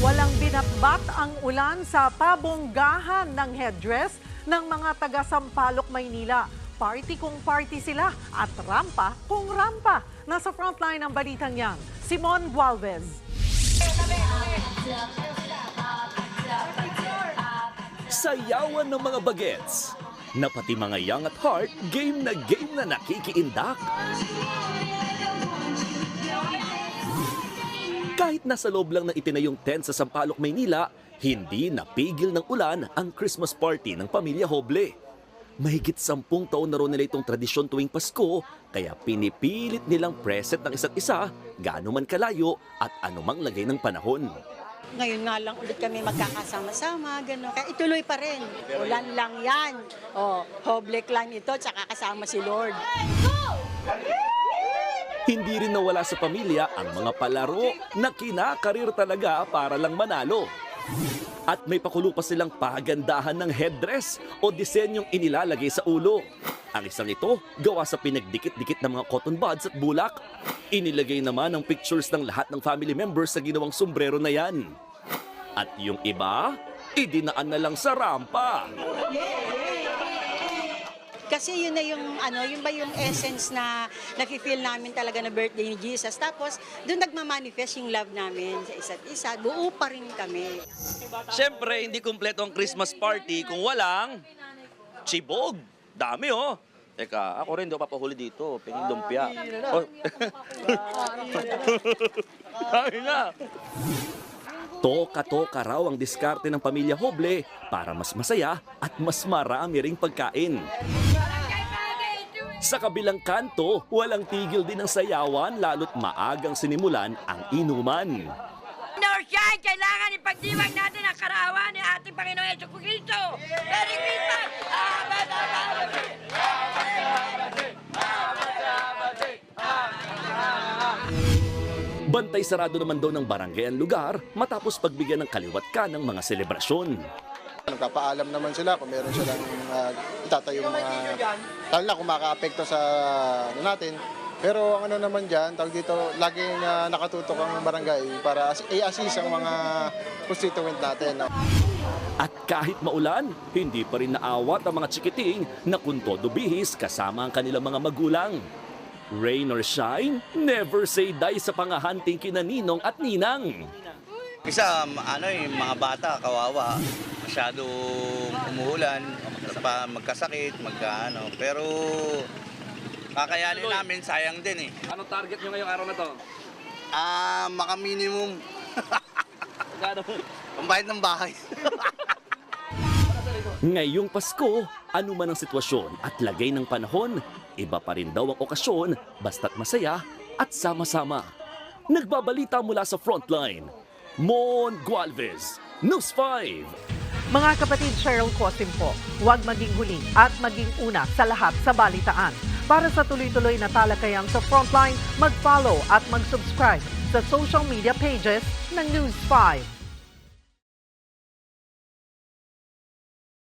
Walang binatbat ang ulan sa pabonggahan ng headdress ng mga taga Sampaloc, Maynila. Party kung party sila at rampa kung rampa. Nasa frontline ng balitang yan, Simon Gualvez. Sayawan ng mga bagets na pati mga young at heart game na nakikiindak. Kahit nasa loob lang ng itinayong tent sa Sampaloc, Maynila, hindi napigil ng ulan ang Christmas party ng pamilya Hoble. Mahigit 10 taon na rin nila itong tradisyon tuwing Pasko, kaya pinipilit nilang present ng isa't isa, gaano man kalayo at anumang lagay ng panahon. Ngayon nga lang ulit kami magkakasama-sama, gano'n. Kaya ituloy pa rin. Ulan lang yan. Hoble clan ito, tsaka kasama si Lord. Hindi rin nawala sa pamilya ang mga palaro na kinakarir talaga para lang manalo. At may pakulo pa silang pagandahan ng headdress o disenyong inilalagay sa ulo. Ang isang ito, gawa sa pinagdikit-dikit ng mga cotton buds at bulak. Inilagay naman ang pictures ng lahat ng family members sa ginawang sombrero na yan. At yung iba, idinaan na lang sa rampa. Kasi yun na yung, yun ba yung essence na nafe-feel namin talaga na birthday ni Jesus. Tapos, doon nagmamanifest yung love namin sa isa't isa. Buo pa rin kami. Siyempre, hindi kumpleto ang Christmas party kung walang chibog. Dami oh. Teka, ako rin daw papahuli dito. Pingin lumpia. Oh. Dami na. Toka-toka raw ang diskarte ng pamilya Hoble para mas masaya at mas marami ring pagkain. Sa kabilang kanto, walang tigil din ang sayawan lalo't maagang sinimulan ang inuman. Northside, kailangan ipagdiwang natin ang karawan ni ating Panginoong Jesucristo. Merry Christmas! Amen, amen, Bantay sarado naman daw ng barangay ang lugar matapos pagbigyan ng kaliwat ka ng mga selebrasyon. Nagpapaalam naman sila kung meron silang itatayong mga, lalo na kung maka-apekto sa natin. Pero ang naman dyan, tawag dito, laging nakatutok ang barangay para i-assist ang mga constituent natin. At kahit maulan, hindi pa rin naawat ang mga chikiting na kuntodo bihis kasama ang kanilang mga magulang. Rain or shine, never say die sa pangahanting kina Ninong at Ninang. Isa, mga bata, kawawa, masyadong umuulan, magkasakit, pero kakayanin namin, sayang din eh. Anong target nyo ngayong araw na to? Maka-minimum. Pambayad ng bahay. Ngayong Pasko, anuman ang sitwasyon at lagay ng panahon, iba pa rin daw ang okasyon basta't masaya at sama-sama. Nagbabalita mula sa frontline, Mon Gualvez, News 5. Mga kapatid, Cheryl Cosim po, huwag maging huli at maging una sa lahat sa balitaan. Para sa tuloy-tuloy na talakayan sa frontline, mag-follow at mag-subscribe sa social media pages ng News 5.